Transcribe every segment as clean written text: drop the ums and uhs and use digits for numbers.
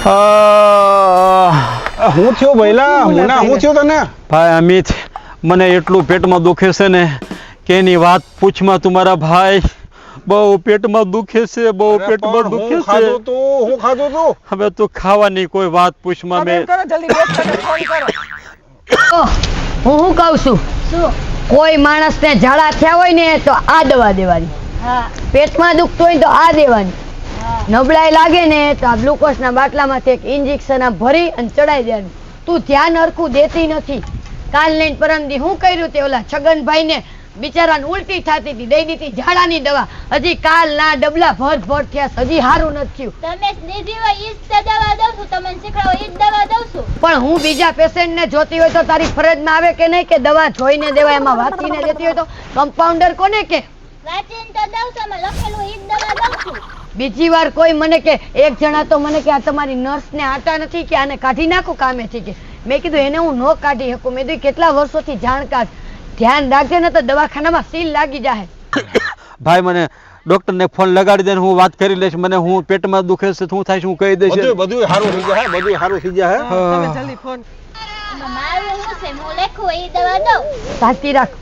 હું થયો ભઈલા મુના હું થયો તને ભાઈ અમિત મને એટલું પેટમાં દુખે છે ને કે એની વાત પૂછમાં તમારા ભાઈ બહુ પેટમાં દુખે છે બહુ પેટમાં દુખે છે હું ખાધું તું હવે તો ખાવાની કોઈ વાત પૂછમાં મેં હું કહું છું કોઈ માણસને ઝાડા થયા હોય ને તો આ દવા દેવાની, પેટમાં દુખતું હોય તો આ દેવાની, નબળાઈ લાગે ને તો આ ગ્લુકોઝના બાટલામાંથી એક ઇન્જેક્શન આ ભરી અને ચડાઈ દેવાનું. તું ધ્યાન હરખું દેતી નથી. કાલ લઈને પરમદી હું કર્યું તે ઓલા છગનભાઈને બિચારાને ઉલટી થતી હતી, દઈ દીધી ઝાડાની દવા. હજી કાલ ના ડબલા ભર થયા, હજી સારું નથી થયું. તમે દીધી હોય ઈ જ દવા દઉં છું, તમને શીખડાવો ઈ જ દવા દઉં છું. પણ હું બીજા પેશન્ટને જોતી હોય તો તારી ફરજમાં આવે કે નહીં કે દવા જોઈને દેવાય? એમાં વાંચીને દેતી હોય તો કમ્પાઉન્ડર કોને કે? વાંચીને તો દઉં છું, એમાં લખેલું ઈ જ દવા દઉં છું. બીજી વાર કોઈ મને કે, એક જણા તો મને કે આ તમારી નર્સને આટા નથી કે આને કાઢી નાખો કામેથી કે. મેં કીધું એને હું ન કાઢી શકું. મેં કીધું કેટલા વર્ષોથી જાણકાર, ધ્યાન રાખજે ને તો દવાખાનામાં સીલ લાગી જાય. ભાઈ મને ડોક્ટરને ફોન લગાડી દે, હું વાત કરી લઈશ. મને હું પેટમાં દુખે છે શું થાય છે હું કહી દઈશ. બધું સારું થઈ જાય, બધું સારું થઈ જાય. એમાં મારું શું છે, હું લખું ઈ દવા દઉં. સાચી રાખ.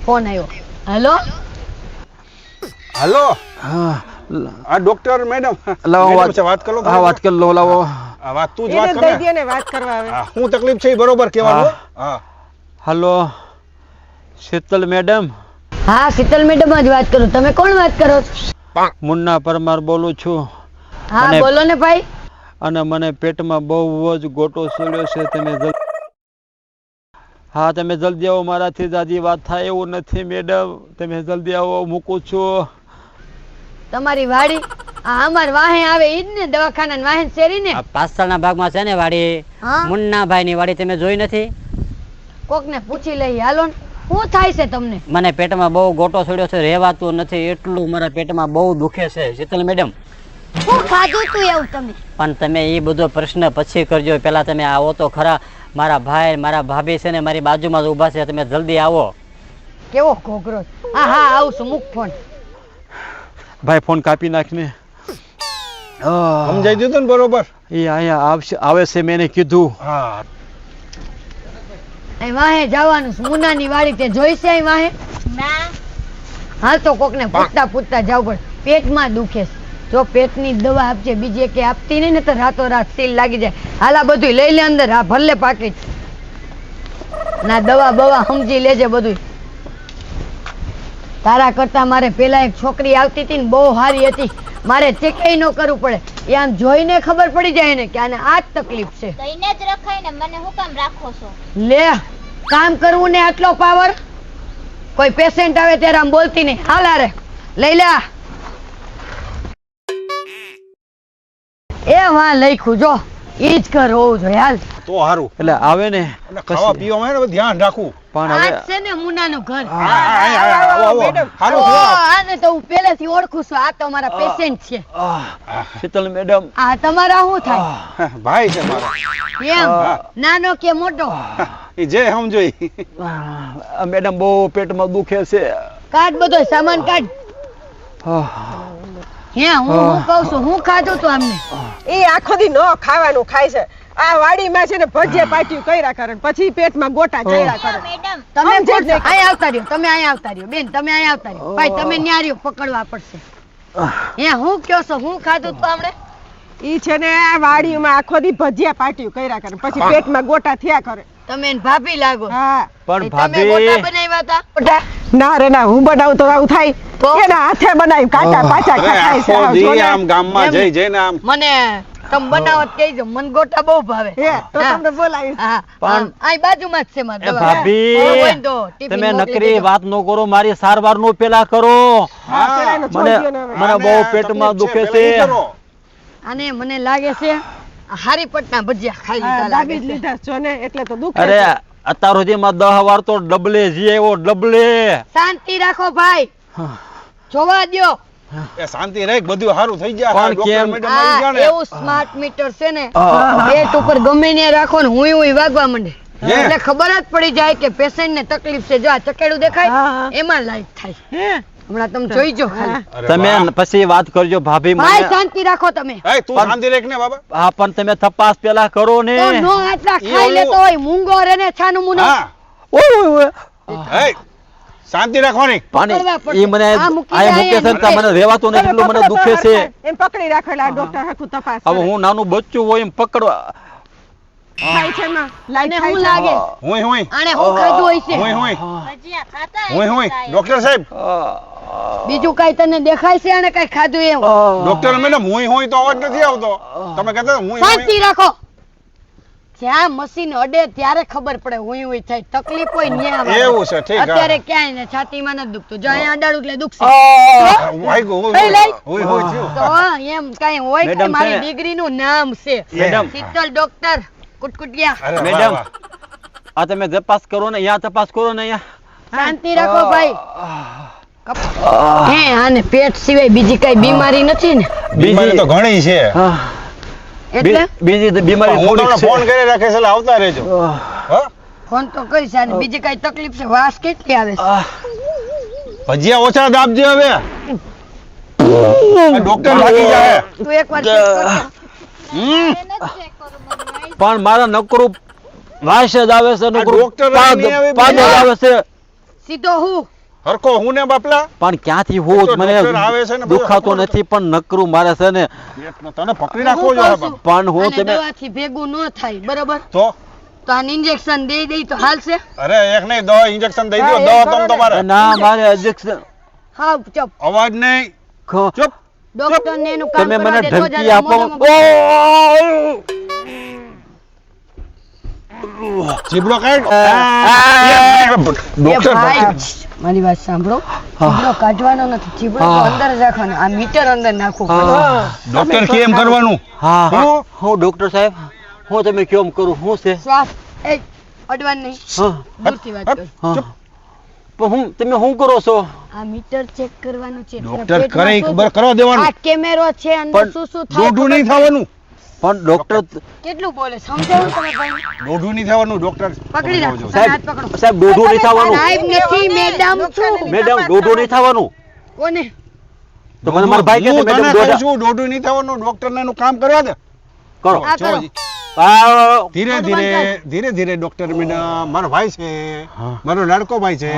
ફોન આવ્યો. હેલો હાલો હા આ ડોક્ટર મેડમ લાવો મેડમ છે, વાત કરો. હા વાત કરી લો. લાવો આ વાત તું જ વાત કર ને. વાત કરવા આવે. હા, શું તકલીફ છે એ બરોબર કહેવાનું. હા હલો શીતલ મેડમ. હા શીતલ મેડમ જ વાત કરું. તમે કોણ વાત કરો છો? મુન્ના પરમાર બોલું છું. હા અને- બોલો ને ભાઈ. અને મને પેટમાં બહુ જ ગોટો સડ્યો છે. હા તમે જલ્દી આવો, મારાથી જાજી વાત થાય એવું નથી મેડમ. તમે જલ્દી આવો, મૂકું છું. તમારી વાડી આ અમાર વાહે આવે ઈ જ ને, દવાખાના વાહે શેરી ને? આ પાછળના ભાગમાં છે ને વાડી, હા મુન્નાભાઈ ની વાડી તમે જોઈ નથી? કોક ને પૂછી લઈ. હાલો ને. શું થાય છે તમને? મને પેટમાં બહુ ગોટો છોડ્યો છે, રહેવાતું નથી, એટલું મારા પેટમાં બહુ દુખે છે શીતલ મેડમ. હું ખાધું તું એવું તમે? પણ તમે એ બધો પ્રશ્ન પછી કરજો, પેલા તમે આવો તો ખરા. મારા ભાઈ મારા ભાભી છે ને મારી બાજુમાં જ ઊભા છે, તમે જલ્દી આવો. કેવો ઘોઘરો. હા હા આવું છું, મૂક ફોન. ભાઈ ફોન કાપી નાખને. સમજાઈ દીધું ને બરોબર? એ અહીંયા આવે છે મેં એને કીધું. હા અહીં વાહે જવાનું છે, મુનાની વાડી તે જોઈ છે અહીં વાહે? ના. હા તો કોક ને પૂછતા જાવ પડે. પેટમાં દુખે છે, જો પેટની દવા આપજે, બીજી કે આપતી નહીં ને તો રાતોરાત સીલ લાગી જાય. હાલા બધું લઈ લે અંદર. હા ભલે પાકીટ ના દવા બવા સમજી લેજે બધું. તારા કરતા મારે પેલા એક છોકરી આવતી હતી ને બહુ સારી હતી, મારે ચેકઈ ન કરવું પડે. એ આમ જોઈને ખબર પડી જાય ને કે આને આ જ તકલીફ છે. તો એને જ રખાય ને મને હું કામ રાખો છો? લે કામ કરવું ને આટલો પાવર. કોઈ પેશન્ટ આવે ત્યારે આમ બોલતી નહીં. હાલ આરે લઈ લે. એ વાં લખ્યું જો ઈ જ કર હોવું જોઈએ. હાલ તો સારું. એટલે આવે ને એટલે ખાવા પીવામાં ને ધ્યાન રાખવું. પણ આ હવે જ છે ને મુનાનું ઘર. આવો. સારું ઓ, થયું. આને તો હું પહેલેથી ઓળખું છું. આ તો મારા પેશન્ટ છે. શીતલ મેડમ આ તમારા શું થાય? ભાઈ છે મારા. એમ નાનો કે મોટો? એ જે સમજો ઈ. મેડમ બહુ પેટમાં દુખે છે. કાઢ બધો સામાન કાઢ. હે હું કહું છું, હું ખાધું તું અમને? એ આખો દી ન ખાવાનું ખાય છે. આ વાડીમાં છે ને ભજીયા પાટિયું કર્યા કરે ને પછી પેટમાં ગોટા ચડ્યા કરે. મેડમ તમે સમજે જ નહીં. અહીંયા આવતા રહ્યો, તમે અહીંયા આવતા રહ્યો બેન, તમે અહીંયા આવતા રહ્યો. ભાઈ તમે ન્યા રહ્યો, પકડવા પડશે. હે હું કયો છો, હું ખાધું તું હમણે? ઈ છે ને આ વાડીમાં આખો દી ભજીયા પાટિયું કર્યા કરે પછી પેટમાં ગોટા થયા કરે. તમે એને ભાભી લાગો. હા પણ તમે ભાભી ગોટા બનાવ્યા હતા? ગોટા? ના રે ના, હું બનાવું તો આવું થાય. તો? એના હાથે બનાવી કાચા પાચા અરે ખાય છે. આખો આવ દી જો ને. આમ ગામમાં જઈ જઈને આમ મને તમે બનાવત કહેજો, મને ગોટા બહુ ભાવે. હે તો હા. તમને બોલાવીશ. હા પણ- અહીં બાજુમાં જ છે મારી એ દવા. ભાભી હોય તો ટિફિન તમે મોકલી નકરી દેજો. વાત ન કરો, મારી સારવાર નું પેલા કરો. હા પેલા એનો મને છોડ્યો ને હવે. મને બહુ પેટમાં દુખે છે. આને મને લાગે છે હારી પટના ભજીયા ખાઈ હા, લીધા દાબી લાગે જ છે. લીધા છો ને એટલે તો દુખે અરે છે. અત્યાર સુધીમાં 10 વાર તો ડબલે જી આવ્યો, ડબલે. શાંતિ રાખો ભાઈ, જોવા દ્યો. એ શાંતિ રાખ, બધું સારું થઈ જાય. પણ આ ડોક્ટર કેમ? મેડમ આવી ગયા ને. એવું સ્માર્ટ મીટર છે ને, પેટ ઉપર ગમે ને રાખો ને હુંય વાગવા માંડે. હે? એટલે ખબર જ પડી જાય કે પેશન્ટ ને તકલીફ છે. જો આ ચકેડું દેખાય હા. એમાં લાઈટ થાય. હે હમણાં તમે જોઈ જો ખાલી. અરે તમે વાહ. પછી વાત કરજો ભાભી ભાઈ મને શાંતિ રાખો તમે. એય, તું શાંતિ રાખ ને બાબા. હા પણ તમે તપાસ પેલા કરો ને તો નો આટલા ખાઈ લેતો હોય મૂંગો રે ને છાનું મુનો. હા ઓય ઓય એય, શાંતિ રાખવાની. પાણી પકડવા પડશે. એ મને આ મૂકી આ જાય મૂકે છે ને તો એમ મને રહેવાતું નથી એટલું મને દુખે છે એમ પકડી રાખો એટલે આ ડોક્ટર હરખું તપાસ હવે કરે. હું નાનું બચ્ચું હોય એમ પકડવા થાય છે માં લાઈટ અને થાય હું છે. લાગે હુંય હુંય આને હું ખાધું હોય છે હુંય હુંય ભજીયા ખાતા હુંય હુંય હશે ડોક્ટર સાહેબ બીજું કઈ તને દેખાય છે અને કઈ ખાધું એમ ડોક્ટર મેડમ હુંય હુંય તો અવાજ નથી આવતો. તમે કહેતા હતા હુંય શાંતિ હુંય. રાખો જ્યાં મશીન અડે ત્યારે ખબર પડે હુંય હુંય થાય તકલીફ હોય ન્યા આવે. એવું છે, ઠીક, હા. અત્યારે ક્યાંય ને છાતીમાં નથી દુખતું જો અહીંયા અડાડું એટલે દુખશે વાગ્યું, હુંય લઈ, લઈ. હુંય હુંય થયું. તો એમ કઈ હોય કે મેડમ મારી છે. ડિગ્રી નું નામ છે મેડમ શીતલ ડોક્ટર કુટકુટિયા અરે વાહ, મેડમ. વાહ. આ તમે તપાસ કરો ને અહીંયા તપાસ કરો ને અહીંયા શાંતિ રાખો ભાઈ હે આને પેટ સિવાય બીજી કઈ બીમારી નથી ને બીમારી તો ઘણી છે. હા. એટલે બીજી તો બીમારી હું તમને થોડીક છે. ફોન કરી રાખે છે એટલે આવતા રહેજો. હા? ફોન તો કરીશ અને બીજી કઈ તકલીફ છે વાસ કેટલી આવે છે ભજીયા ઓછા દાબજે હવે. આ ડોક્ટર લાગી જાય. તું એકવાર check કરજો. હમ. પણ મારા નકરું વાસ જ આવે છે નકરું ડોક્ટર નહીં આવે પાદ જ આવે છે સીધો હું હરખો હું ને બાપલા. પણ ક્યાંથી હું તો મને ડોક્ટર આવે છે ને બધું દુખાતો ખબર નથી પણ નકરું મારે છે ને તને પકડી રાખવો હું જોઈએ કહું છું, પણ હું આને તમે દવાથી ભેગું ન થાય બરોબર તો તો આને ઇન્જેક્શન દઈ દઈ તો હાલશે અરે એક નહીં દવા ઇન્જેક્શન દઈ દો. હા, દવા એ કરો તમ ને. તમારે ના મારે injection હા ચપ અવાજ નહીં. ચૂપ. ડોક્ટર ને એનું કામ તમે કરવા મને દે તો જ ધમકી આ આપો મોઢામાં જીભડો કાઢ. એ ડોક્ટર ભાઈ, મારી વાત સાંભળો ચીબડો કાઢવાનો નથી ચીબડો તો અંદર જ રાખવાનો આ મીટર અંદર નાખવું પડે. ડોક્ટર કેમ કરવાનું? હા હું? હું ડોક્ટર સાહેબ હું તમે કેમ કરું હું છે શ્વાસ એ અડવાન નહીં હા દૂરથી વાત કર હા. પણ હું તમે શું કરો છો આ મીટર ચેક કરવાનું છે ડોક્ટર પેટમાં કરે શું ખબર કરવા દેવાનું. આ કેમેરો છે અંદર પણ શું શું થાય દોઢું નહીં ખબર થવાનું. પણ ડોક્ટર કેટલું બોલે સમજાવું તમે ભાઈ દોઢું નહીં થવાનું ડોક્ટર. પકડી રાખો તને સાહેબ હાથ પકડો સાહેબ દોઢું નહીં થવાનું સાહેબ નથી મેડમ છું મેડમ દોઢું નહીં થવાનું કોને તો મને મારા ભાઈ કહે છે હું તને મેડમ કહું દોઢા છું, દોઢું નહીં થવાનું. ડોક્ટરને એનું કામ કરવા દે. કરો આ જો, કરો આ ધીરે મોઢું ધીરે બંધ ધીરે ધીરે ડોક્ટર મેડમ મારો ભાઈ છે, હા. મારો લાડકો ભાઈ છે.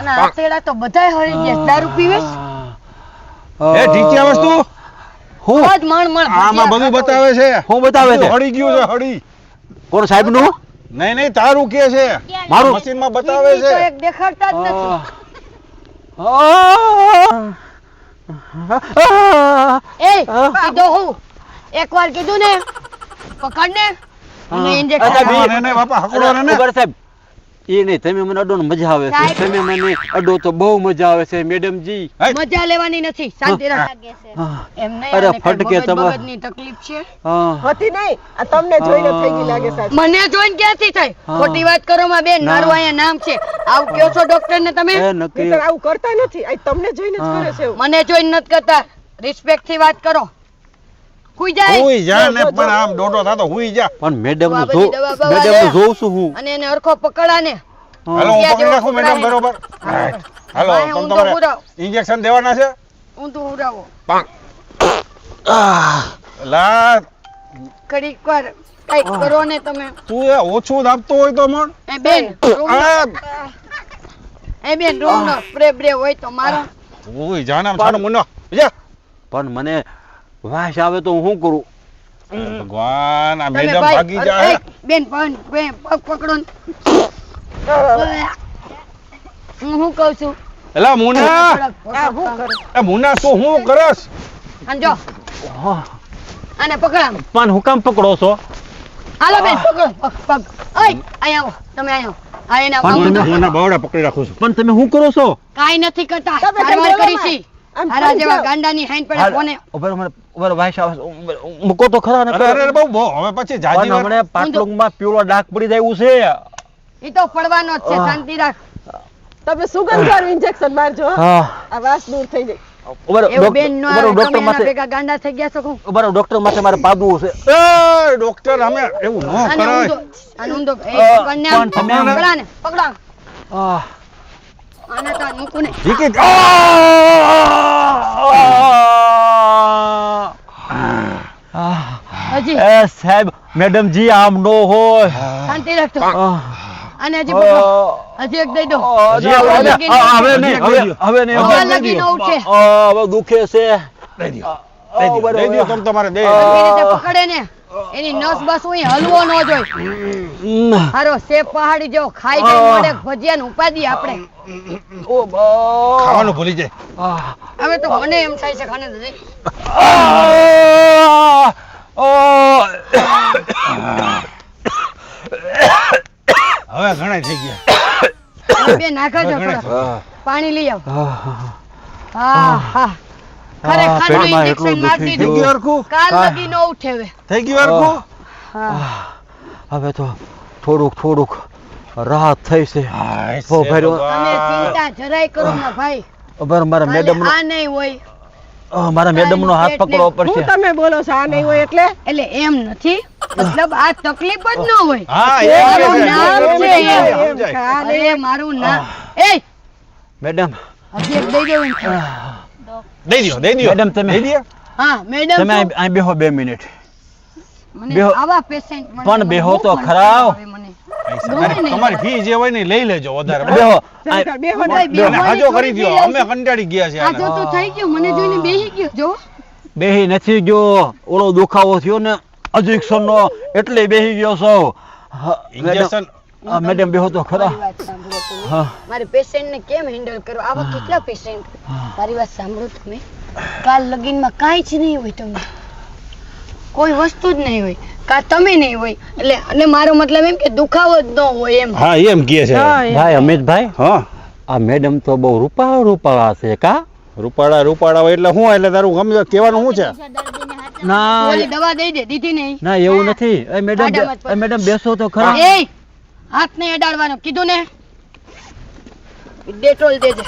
અને આતેડા તો બધાય હળી ગયા દારૂ પીવે એ ઢીચિયા વસ્તુ હું રોજ મણ આમાં બધું બતાવે છે. હું બતાવે છે હળી ગયું છે, હળી. કોણ સાહેબ નું નહીં નહીં તારું કે છે, મારું મશીનમાં બતાવે તો છે. એક દેખાડતા જ નથી એ કીધું હું એકવાર કીધું ને પકડ ને અને અચ્છા, ઇન્જેક્શન બી- હા, ને, બાપા, હકડો ને, ને. ઉભા રહો સાહેબ એ નહીં તમે મને અડો ને મજા આવે છે સાહેબ. તમે મને અડો તો બહુ મજા આવે છે મેડમજી હે? મજા લેવાની નથી શાંતિ રાખ લાગે છે હા. એમ નહીં અરે આને કાંઈ ફટકે મગજ તમારે. બગજની તકલીફ છે હા. હતી નહીં આ તમને જોઈને થઈ ગઈ લાગે સાહેબ. મને જોઈને ક્યાંથી થાય હા. ખોટી વાત કરો માં બેન ના. મારું અહીંયા નામ છે આવું કયો છો ડોક્ટર ને તમે એ નક્કી નહીંતર આવું કરતા નથી આ તમને જોઈને જ કરે છે એવું. મને જોઈને નથી કરતા રિસ્પેક્ટ થી વાત કરો કુઈ જાય હુઈ જા ને, જો, જો, પણ આમ દોઢો થાતો હુઈ જા. પણ મેડમ આ નું બધી દવા બવા મેડમ લે. નું જોઉં છું હું અને એને અરખો પકડા ને હાલો હું ક્યાં પકડી જેવો રાખું મેડમ પકડાય? બરોબર. હાલો ભાઈ, તમે ઊંધો તમારે ઉડાવ. ઇન્જેક્શન દેવાના છે. હું તો ઉડાવો લા ઘડીક વાર કઈક કરો ને તમે તું એ ઓછું દાબતો હોય તો મણ. એ બેન આ, એ બેન રૂમ નો સ્પ્રે બ્રે હોય તો મારો હુઈ જા ને આમ છાનું મુન્નો. જા. પણ મને વાસ આવે તો હું શું કરું ભગવાન આ તમે મેડમ ભાઈ ભાગી અરે, જાય. એ, બેન પગ પકડો ને. હું શું કહું છું એલા મુન્ના, થોડાક પગ કરો. એ મુન્ના તું શું કરસ? અને જો આને પકડામ પણ હું કામ પકડો છો હાલો બેન પકડો પગ પગ ઓય અહીંયા આવો તમે અહીંયા આવો આ એના પણ આવું તમે- તો હું એના બાવડા પકડી રાખું છું. પણ તમે શું કરો છો કાંઈ નથી કરતા તમે સારવાર બોલો કરી માં. છી આમ તારા થઈ જેવા જાઓ. ગાંડાની હાઈન પડે કોને ઉભર વાસ આવે છે. મૂકો તો ખરા ને અરે અરે બહુ બહુ હવે પછી જાજી પણ વાર. હમણાં પાટલુંગમાં પીળો ડાઘ પડી જાય એવું છે ઈ તો પડવાનો જ છે શાંતિ રાખ તમે સુગંધ વાળું ઇન્જેક્શન મારજો હો. હા આ વાસ દૂર થઈ જાય. ઉભર એવું બેન નો આવે ડોક્ટર તમે એના માથે ભેગા ગાંડા થઈ ગયા છો હું ઉભર ડોક્ટર માથે મારે પાદવું છે એ ડોક્ટર અમે એવું ન આને કરાય. ઊંધો એ પકડને આમ પણ તમે આમ- પકડા ને પકડા આહ, આને તો મૂકું નહીં. જીકી હજી એ સાહેબ મેડમજી આમ નો હોય શાંતિ રાખજો. આહ. આને હજી પકડો. હજી એક દઈ દો. હજી હવે નહીં, હવે નહીં, હવે નહીં. હવે લગી ન ઉઠે. હવે દુખે છે. દઈ દો તમ તમારે દે એવી રીતે પકડે ને એની નસ બસ હું હલવો ન જોઈ. હારો સેબ પહાડી જેવો ખાઈ જાય મોઢે ભજીયા ને ઉપાડી આપણે. ખાવાનું ભૂલી જાય હવે તો મને એમ થાય છે ખાને તો દે. હવે ઘણા થઈ ગયા બે નાખા છો ઘણા થોડા. પાણી લઈ આવ. હા હા ખરેખર પેટમાં ઇન્જેક્શન એટલું મારી દુખી દીધું. હરખું કાલ લગી ન ઉઠે હવે. થઈ ગયું હરખું હા હવે તો થોડુંક રાહત થઈ છે હાય, બહુ ભર્યો. તમે ચિંતા જરાય કરો ના ભાઈ. મારા કાલે મેડમ આ નહીં હોય મારા મેડમ નો હાથ પકડવો શું પડશે. તમે બોલો છો આ નહીં હોય એટલે એટલે એમ નથી મતલબ આ તકલીફ જ ન હોય. હા મારું નામ છે એમ. સમજાય. આ નહીં અરે મારું નામ એ મેડમ હજી એક દઈ દો એમ. દઈ દ્યો દઈ દ્યો મેડમ તમે દઈ દ્યો હા મેડમ તમે અહીં બેહો 2 મિનિટ મને બેહો. આવા પેશન્ટ પણ બેહો તો ખરા. તમારી ફી જે હોય ને લઈ લેજો વધારે બેહો ચાલ, બેહો ને. અને હાજો કરી દ્યો અમે કંટાળી ગયા છે આ આને. જો તો થઈ ગયું મને જોઈને બેહી ગયો જો. બેહી નથી ગયો ઓલો દુખાવો થયો ને અજેક્શન નો એટલે બેહી ગયો છો. હા, ઇન્જેક્શન મેડમ બેહો તો ખરા. મારી વાત સાંભળો તમે. હા. મારે પેશન્ટ ને કેમ હેન્ડલ કરો આવા કેટલા પેશન્ટ. મારી વાત સાંભળો તમે. કાલ લગીનમાં કાંઈ જ નહીં હોય તમને. કોઈ વસ્તુ જ નહીં હોય કા તમે નહીં હોય એટલે મારો મતલબ એમ કે દુખાવો જ ન હોય એમ. હા એમ કહે છે હા, એમ. ભાઈ અમિતભાઈ હા આ મેડમ તો બહુ રૂપાળા છે કા. રૂપાળા હોય એટલે શું એટલે તારું ગમે કહેવાનું શું છે બીજા દર્દીને હાથ ના ઓલી દવા દઈ દે દીધી નહીં. ના એવું નથી. એ મેડમ આડામાં જ એ મેડમ બેસો તો ખરા. એ હાથ ને અડાડવાનો કીધું ને. ડેટોલ દેજે.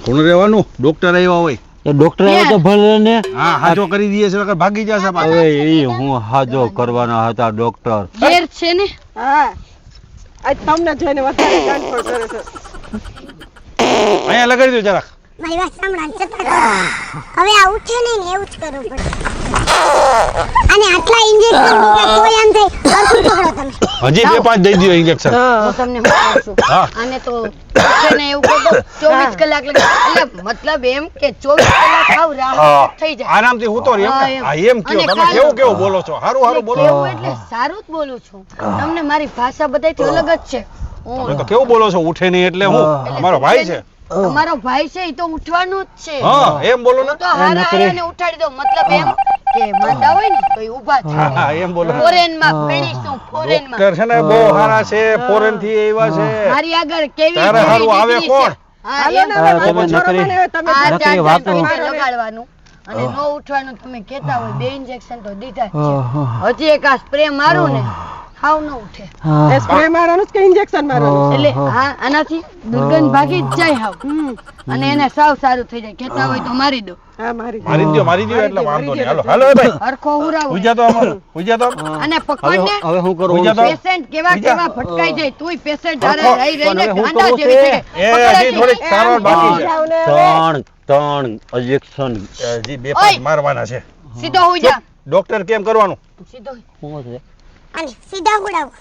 કોણ રહેવાનું ડોક્ટર આવ્યા હોય એ ડોક્ટર આવે તો ભલે ને. હા હાજો કરી દઈએ છે નકર ભાગી જશે પાછા. હવે એ હું હાજો કરવાના હતા ડોક્ટર. ઘેર છે ને હા આજ તમને જોઈને વધારે કાનફોડ કરે છે અહીંયા લગાડી દો જરાક મારી વાત સાંભળો ને ચેતા કરો હવે આ ઉઠે નહીં ને એવું જ કરવું પડે અને આટલા ઇન્જેક્શન દીધા તોય આમ થાય અડધું પકડો તમે હજી 2-5 દઈ દો ઇન્જેક્શન હું તમને શું કહું છું હા. આને તો છે ને એવું કહો તો 24 કલાક લગે એટલે મતલબ એમ કે 24 કલાક આવ રાહત થઈ જાય. આરામથી ઉતો રે હા, એમ. એમ. હા એમ કયો અને તમે કાલ- કેવું બોલો છો હારું બોલો કેવું એટલે સારું જ બોલું છું. તમને મારી ભાષા બધાયથી અલગ જ છે. તમે તો કેવું બોલો છો ઉઠે નહીં એટલે હું અમારો ભાઈ છે તમારો ભાઈ છે એ તો ઉઠવાનું જ છે. હા એમ બોલો ને હું તો હારા હારાને ઉઠાડી દઉં મતલબ એમ કે માંદા હોય ને તો એ ઊભા હા થાય. એમ બોલો ફોરેનમાં ભણીશું ફોરેનમાં. ડોક્ટર છે ને બહુ સારા છે ફોરેન થી આવ્યા છે મારી આગળ કેવી તારે કેવી હારું આવે દીકરી છે. કોણ? હા, હાલો એમ. ને હવે તમે તમે છોડો નકરી- મને હવે તમે આ નકરી ચાર વાતો. ચાર લગાડવાનું અને નો ઉઠવાનું તમે કહેતા હોય 2 ઇન્જેક્શન તો દીધા જ છે. હજી એક આ સ્પ્રે મારું ને હાવ ન ઉઠે એ સ્પ્રે મારવાનું છે કે ઇન્જેક્શન મારવાનું એટલે હા આનાથી દુર્ગંધ ભાગી જ જાય હાવ અને એને સાવ સારું થઈ જાય કહેતા હોય તો મારી દો હા મારી મારી દ્યો એટલે વાંધો નહીં હાલો હાલો એ ભાઈ હરખો ઉરાવો ઉજા તો આમાં ઉજા તો અને પકડ ને હવે હું કરું ઉજા તો પેશન્ટ કેવા બીજા? કેવા ભટકાઈ જાય તુંય પેશન્ટ હારે હરખો. રહી રહીને પણ હવે હું ગાંડા કરું જેવી છે? થઈ એ જાય. હજી થોડીક સારવાર બાકી છે જાવ ને હવે. ત્રણ ઇન્જેક્શન. હજી 2-5 મારવાના છે સીધો હોઈ જા ડોક્ટર કેમ કરવાનું સીધો હોઈ. શું છે? અને સીધા ઉડાવો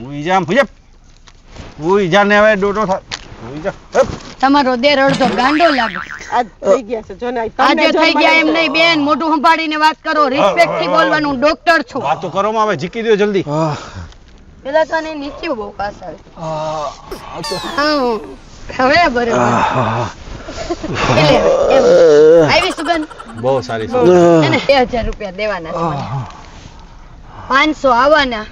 ઉઈ જા ભુજે ઉઈ જા ને હવે ડોટો થા ઉઈ જા હપ. તમારો દેર અડધો ગાંડો લાગે આજ થઈ ગયા છે જો ને આ તમને આજે જો થઈ ગયા એમ મને- નહીં બેન મોઢું સંભાળીને વાત કરો રિસ્પેક્ટ થી બોલવાનું ડોક્ટર છું વાતો કરો માં હવે જીકી દો જલ્દી પેલા તો આને નીચે બહુ પાસ આવે હા હવે બરાબર એટલે એમ. આવી સુગંધ બહુ સારી છે એને 2000 રૂપિયા દેવાના છે મને 500 આવવાના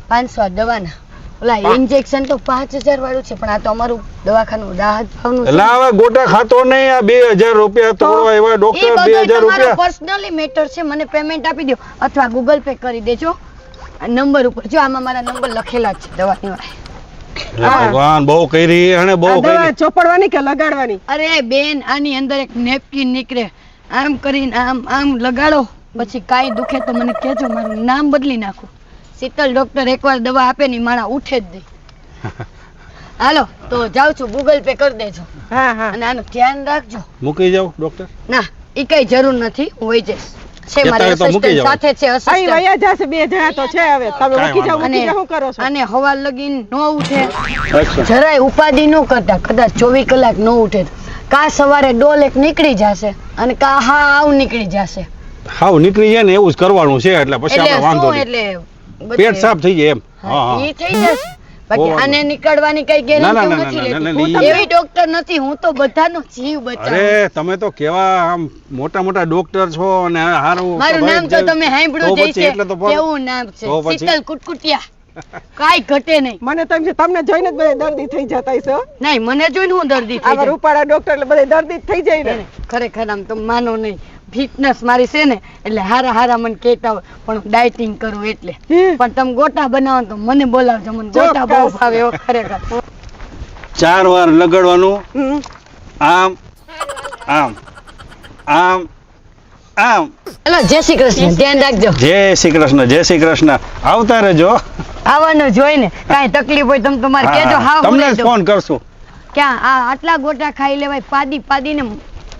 500 દવાના ઓલા ઇન્જેક્શન તો 5000 વાળું છે પણ આ તો અમારું દવાખાનું રાહત ભાવનું છે. એટલે હવે ગોટા ખાતો નહીં આ 2000 રૂપિયા તોડવા એવા એ ડોક્ટર બધું 2000 તમારો રૂપિયા પર્સનલી મેટર છે મને પેમેન્ટ આપી દો અથવા ગૂગલ પે કરી દેજો આ નંબર ઉપર જો આમાં મારા નંબર લખેલા જ છે દવાની વાળા. એટલે ભગવાન બહુ કરી અને બહુ આ દવા કરી ચોપડવાની કે લગાડવાની અરે બેન આની અંદર એક નેપકિન નીકળે આમ કરીને આમ આમ લગાડો પછી કાંઈ દુખે તો મને કહેજો મારું નામ બદલી નાખું શીતલ ડોક્ટર એકવાર દવા આપે ને ઈ માણા ઉઠે જ નહીં હાલો તો જાઉં છું, ગૂગલ પે કરી દેજો હા હા અને આનું ધ્યાન રાખજો. મૂકી જાવ ડોક્ટર. ના ઈ કઈ જરૂર નથી, હું વહી જઈશ. છે અત્યારે મારી તો મૂકી assistant જાઓ. સાથે છે અહીં assistant. વયા જશે, 2 જણા તો છે હવે. તમે કાંઈ મૂકી જાઓ, વાંધો મૂકી જાઓ, શું કરો છો? અને હવા લગીન નો ઉઠે, એક્શન. જરાય ઉપાધિ ન કરતા. કદાચ 24 કલાક ન ઉઠે તો કા સવારે ડોલ એક નીકળી જશે અને કા હાવ નીકળી જશે. હાવ નીકળી જાય ને એવું જ કરવાનું છે એટલે પછી એટલે આપણે વાંધો શું નહીં. એટલે પેટ સાફ થઈ જાય એમ. હા હા ઈ થઈ જશે. બાકી બહુ આને નીકળવાની કઈ ના, ના, ગેરંટી ના, નથી ના, ના, લેતી. ના, હું એવી ડોક્ટર નથી, હું તો બધાનો જીવ બચાવું. અરે તમે તો કેવા આમ મોટા મોટા ડોક્ટર છો અને હારું મારું નામ તો તમે સાંભળ્યું જ હશે. એટલે તો પણ- કેવું નામ છે? તો પછી? શીતલ કુટકુટિયા. કાંઈ ઘટે નહીં. મને તો એમ છે તમને જોઈને જ બધા દર્દી થઈ જતા હશે હો. નહીં, મને જોઈને હું દર્દી થઈ આવા જાય. રૂપાળા ડોક્ટર એટલે બધા દર્દી જ થઈ જાય ને. ખરેખર આમ તો માનો નહીં, ફિટનેસ મારી છે ને એટલે હારા હારા મને કહેતા હોય, પણ હું ડાયટિંગ કરું એટલે. હે. પણ તમે ગોટા બનાવો ને તો મને બોલાવજો, મને ગોટા બહુ ચોક્કસ. ભાવે હો, ખરેખર. 4 વાર લગાડવાનું. હમ. આમ આમ આમ આમ. હલો, જય શ્રી કૃષ્ણ. ધ્યાન રાખજો. જય શ્રી કૃષ્ણ, જય શ્રી કૃષ્ણ. આવતા રહેજો. આવવાનું જોઈને કાંઈ તકલીફ હોય તમે તમારે હા, કહેજો. હા, હા, તમને હું જ ફોન કરશું. ક્યાં આટલા ગોટા ખાઈ લેવાય પાદી પાદીને?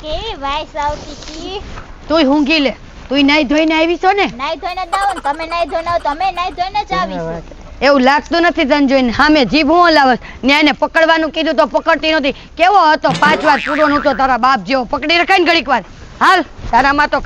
કેવી વાઈસ આવતી હતી. તુંય ઊંઘી લે. તુંય નાઈ ધોઈને આવી છો ને? નાઈ ધોઈને જ આવો ને, તમે નાઈ ધોઈને આવો, તમે નાઈ ધોઈને જ આવીશું. એવું લાગતું નથી તને જોઈને. સામે જીભ હું લાવસ. ન્યાયને પકડવાનું કીધું તો પકડતી નથી. કેવો હતો 5 વાર પૂરો નહોતો તારા બાપ જેવો. પકડી રખાય ને ઘડીક વાર. હાલ તારામાં તો